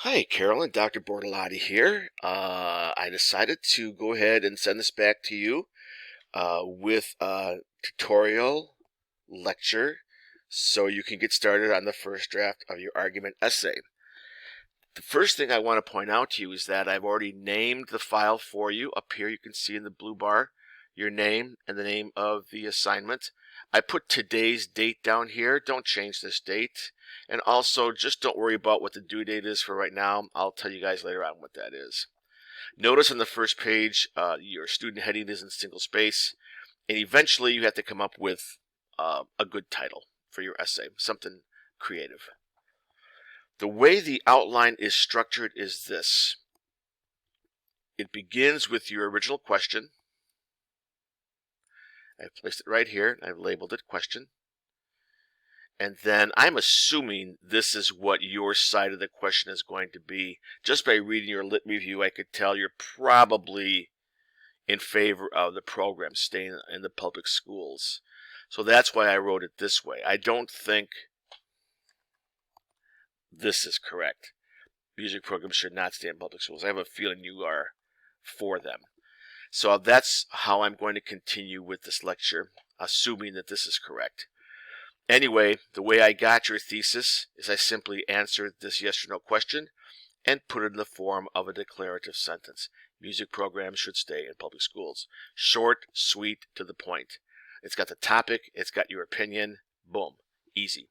Hi, Carolyn. Dr. Bortolotti here. I decided to go ahead and send this back to you with a tutorial lecture so you can get started on the first draft of your argument essay. The first thing I want to point out to you is that I've already named the file for you. Up here you can see in the blue bar your name and the name of the assignment. I put today's date down here. Don't change this date. And also, just don't worry about what the due date is for right now. I'll tell you guys later on what that is. Notice on the first page, your student heading is in single space. And eventually you have to come up with a good title for your essay, something creative. The way the outline is structured is this. It begins with your original question. I've placed it right here. I've labeled it question. And then I'm assuming this is what your side of the question is going to be. Just by reading your lit review, I could tell you're probably in favor of the program staying in the public schools. So that's why I wrote it this way. I don't think this is correct. Music programs should not stay in public schools. I have a feeling you are for them. So that's how I'm going to continue with this lecture, assuming that this is correct. Anyway, the way I got your thesis is I simply answered this yes or no question and put it in the form of a declarative sentence. Music programs should stay in public schools. Short, sweet, to the point. It's got the topic, it's got your opinion, boom, easy.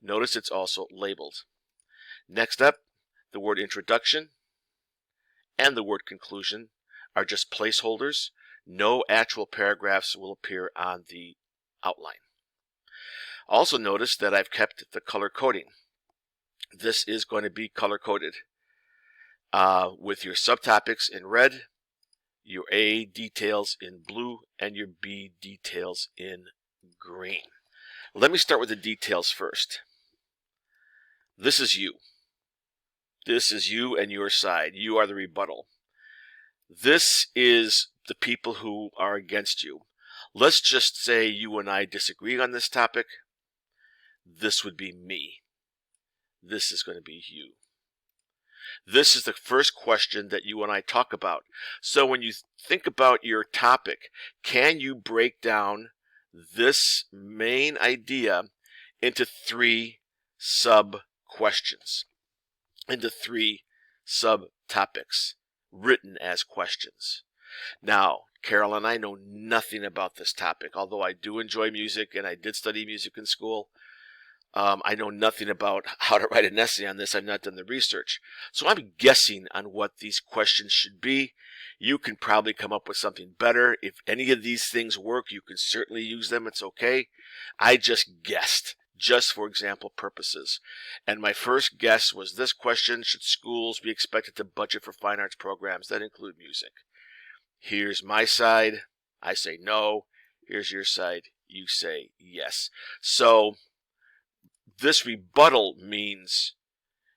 Notice it's also labeled. Next up, the word introduction and the word conclusion are just placeholders. No actual paragraphs will appear on the outline. Also notice that I've kept the color coding. This is going to be color coded with your subtopics in red, your A details in blue, and your B details in green. Let me start with the details first. This is you. This is you and your side. You are the rebuttal. This is the people who are against you. Let's just say you and I disagree on this topic. This would be me. This is going to be you. This is the first question that you and I talk about. So when you think about your topic, can you break down this main idea into three sub-questions, into three sub-topics written as questions? Now, Carolyn, I know nothing about this topic, although I do enjoy music and I did study music in school. I know nothing about how to write an essay on this. I've not done the research. So I'm guessing on what these questions should be. You can probably come up with something better. If any of these things work, you can certainly use them. It's okay. I just guessed, just for example purposes. And my first guess was this question: should schools be expected to budget for fine arts programs that include music? Here's my side. I say no. Here's your side. You say yes. So this rebuttal means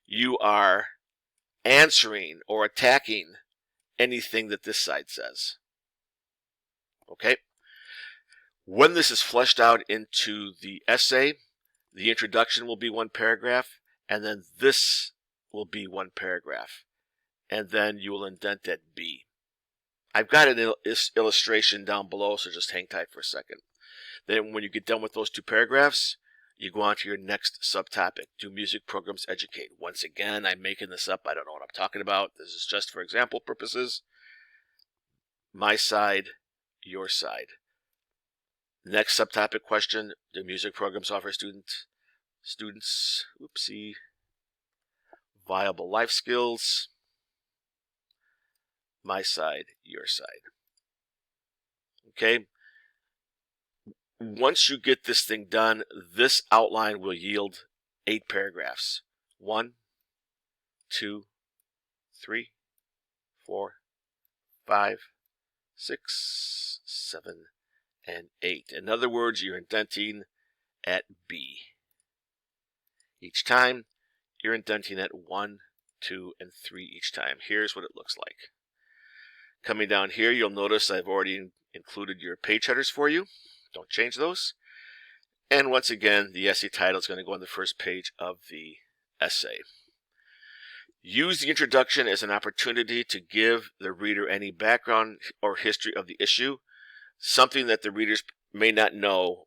you are answering or attacking anything that this side says. Okay? When this is fleshed out into the essay, the introduction will be one paragraph, and then this will be one paragraph. And then you will indent at B. I've got an illustration down below, so just hang tight for a second. Then when you get done with those two paragraphs, you go on to your next subtopic. Do music programs educate? Once again, I'm making this up. I don't know what I'm talking about. This is just for example purposes. My side, your side. Next subtopic question. Do music programs offer students viable life skills? My side, your side. Okay? Once you get this thing done, this outline will yield 8 paragraphs. 1, 2, 3, 4, 5, 6, 7, and 8. In other words, you're indenting at B. Each time, you're indenting at 1, 2, and 3 each time. Here's what it looks like. Coming down here, you'll notice I've already included your page headers for you. Don't change those. And once again, the essay title is going to go on the first page of the essay. Use the introduction as an opportunity to give the reader any background or history of the issue, something that the readers may not know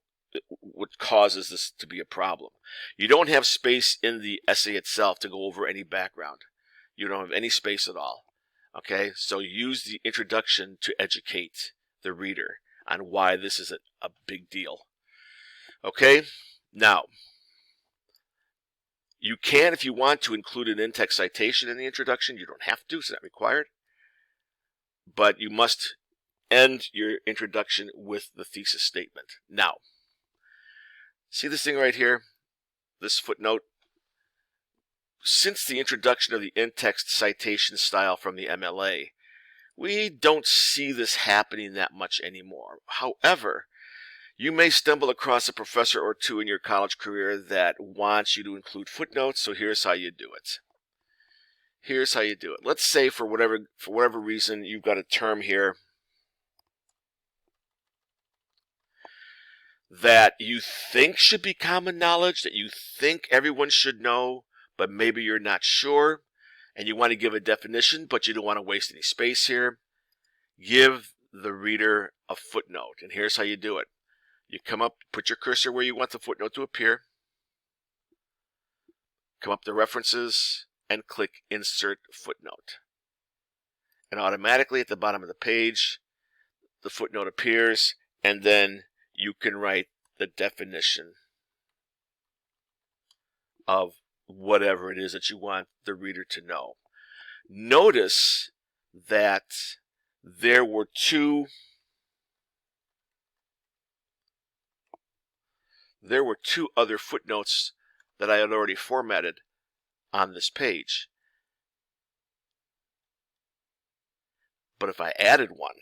what causes this to be a problem. You don't have space in the essay itself to go over any background. You don't have any space at all. Okay, so use the introduction to educate the reader on why this is a big deal. Okay, now, you can, if you want to, include an in-text citation in the introduction. You don't have to, it's not required. But you must end your introduction with the thesis statement. Now, see this thing right here? This footnote? Since the introduction of the in-text citation style from the MLA, we don't see this happening that much anymore. However, you may stumble across a professor or two in your college career that wants you to include footnotes, so here's how you do it. Here's how you do it. Let's say for whatever reason you've got a term here that you think should be common knowledge, that you think everyone should know, but maybe you're not sure, and you want to give a definition, but you don't want to waste any space here. Give the reader a footnote, and here's how you do it. You come up, put your cursor where you want the footnote to appear, come up to References, and click Insert Footnote. And automatically at the bottom of the page, the footnote appears, and then you can write the definition of whatever it is that you want the reader to know. Notice that there were two other footnotes that I had already formatted on this page. But if I added one,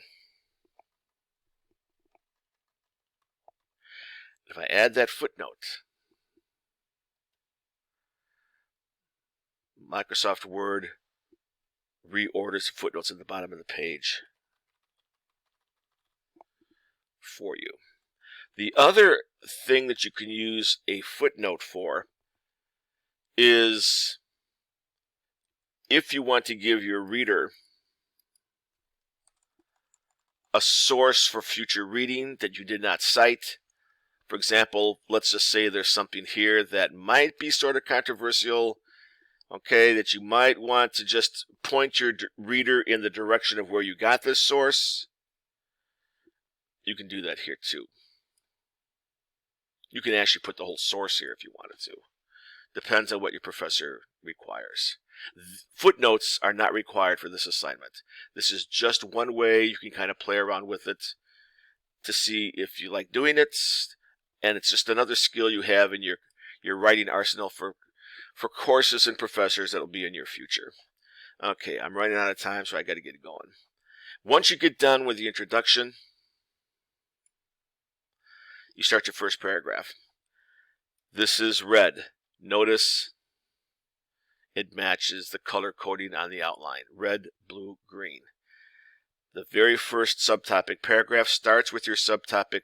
if I add that footnote, Microsoft Word reorders the footnotes at the bottom of the page for you. The other thing that you can use a footnote for is if you want to give your reader a source for future reading that you did not cite. For example, let's just say there's something here that might be sort of controversial, okay, that you might want to just point your reader in the direction of where you got this source. You can do that here too. You can actually put the whole source here if you wanted to. Depends on what your professor requires. Footnotes are not required for this assignment. This is just one way you can kind of play around with it to see if you like doing it, and it's just another skill you have in your writing arsenal for courses and professors that will be in your future. Okay, I'm running out of time, so I got to get going. Once you get done with the introduction, you start your first paragraph. This is red. Notice it matches the color coding on the outline. Red, blue, green. The very first subtopic paragraph starts with your subtopic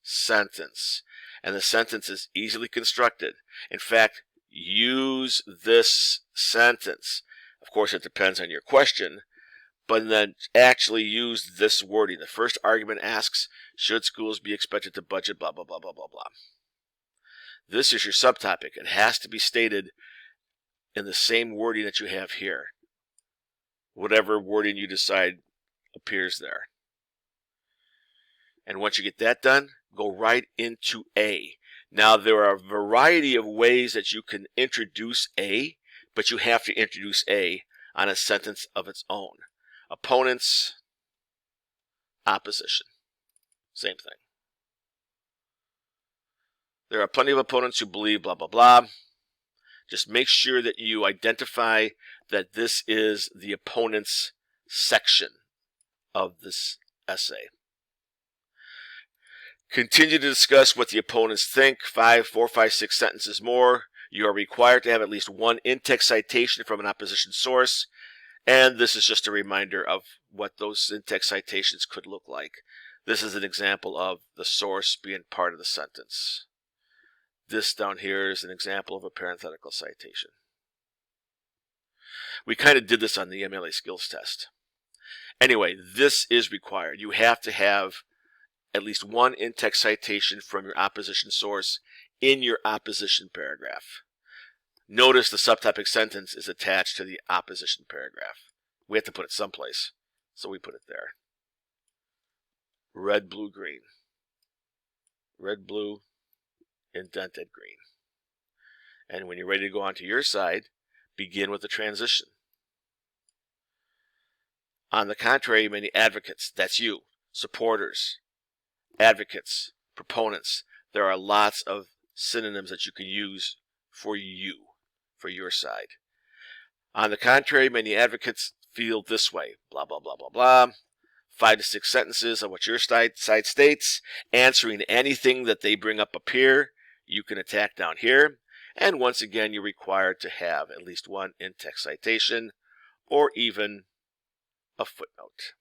sentence. And the sentence is easily constructed. In fact, use this sentence. Of course, it depends on your question, but then actually use this wording. The first argument asks, should schools be expected to budget, blah, blah, blah, blah, blah, blah. This is your subtopic. It has to be stated in the same wording that you have here. Whatever wording you decide appears there. And once you get that done, go right into A. Now, there are a variety of ways that you can introduce A, but you have to introduce A on a sentence of its own. Opponents, opposition. Same thing. There are plenty of opponents who believe blah, blah, blah. Just make sure that you identify that this is the opponent's section of this essay. Continue to discuss what the opponents think. 4, 5, 6 sentences more. You are required to have at least one in-text citation from an opposition source. And this is just a reminder of what those in-text citations could look like. This is an example of the source being part of the sentence. This down here is an example of a parenthetical citation. We kind of did this on the MLA skills test. Anyway, this is required. You have to have at least one in-text citation from your opposition source in your opposition paragraph. Notice the subtopic sentence is attached to the opposition paragraph. We have to put it someplace, so we put it there. Red, blue, green. Red, blue, indented green. And when you're ready to go on to your side, begin with the transition. On the contrary, many advocates, that's you, supporters, advocates, proponents, there are lots of synonyms that you can use for you, for your side. On the contrary, many advocates feel this way, blah, blah, blah, blah, blah. 5 to 6 sentences of what your side states, answering anything that they bring up here, you can attack down here. And once again, you're required to have at least one in-text citation or even a footnote.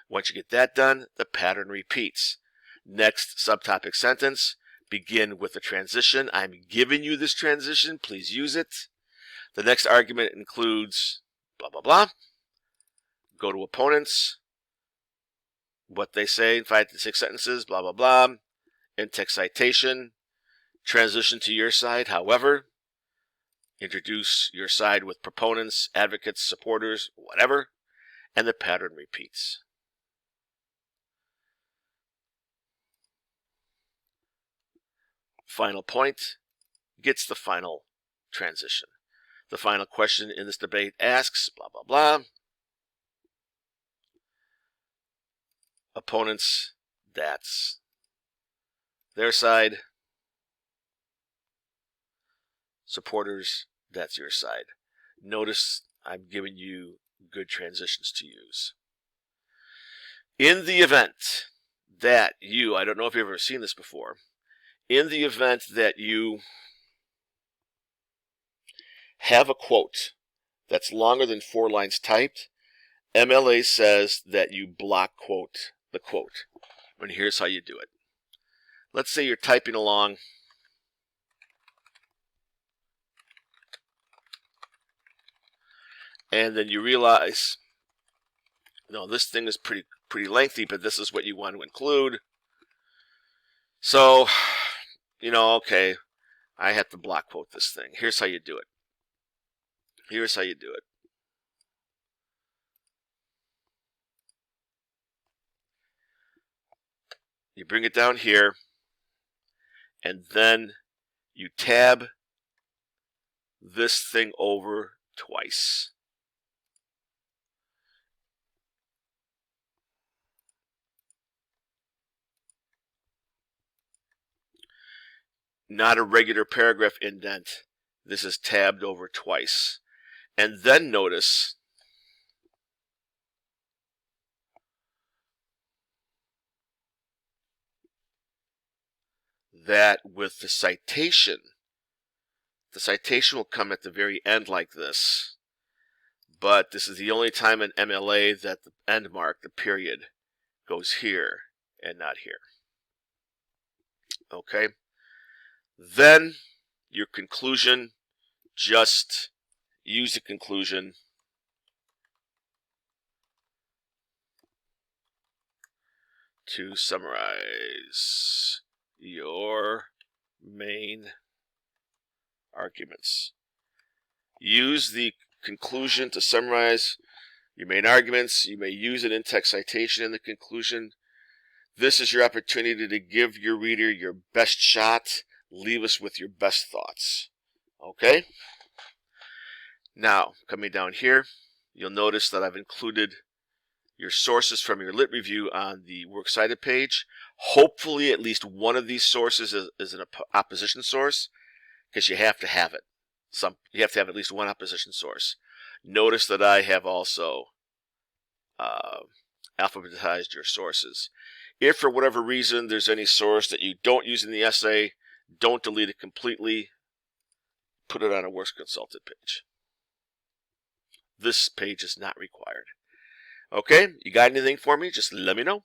Once you get that done, the pattern repeats. Next subtopic sentence, begin with the transition. I'm giving you this transition, please use it. The next argument includes blah, blah, blah. Go to opponents, what they say in 5 to 6 sentences, blah, blah, blah. In-text citation, transition to your side, however. Introduce your side with proponents, advocates, supporters, whatever, and the pattern repeats. Final point gets the final transition. The final question in this debate asks, blah, blah, blah. Opponents, that's their side. Supporters, that's your side. Notice I'm giving you good transitions to use. In the event that you, I don't know if you've ever seen this before, in the event that you have a quote that's longer than 4 lines typed, MLA says that you block quote the quote. And here's how you do it. Let's say you're typing along and then you realize, no, this thing is pretty lengthy, but this is what you want to include. So, okay, I have to block quote this thing. Here's how you do it. Here's how you do it. You bring it down here, and then you tab this thing over twice. Not a regular paragraph indent. This is tabbed over twice. And then notice that with the citation will come at the very end like this. But this is the only time in MLA that the end mark, the period, goes here and not here. Okay? Then your conclusion, just use the conclusion to summarize your main arguments. Use the conclusion to summarize your main arguments. You may use an in-text citation in the conclusion. This is your opportunity to give your reader your best shot. Leave us with your best thoughts. Okay? Now, coming down here, you'll notice that I've included your sources from your lit review on the works cited page. Hopefully at least one of these sources is an opposition source, because you have to have it. You have to have at least one opposition source. Notice that I have also alphabetized your sources. If for whatever reason there's any source that you don't use in the essay, don't delete it completely. Put it on a works consulted page. This page is not required. Okay, you got anything for me? Just let me know.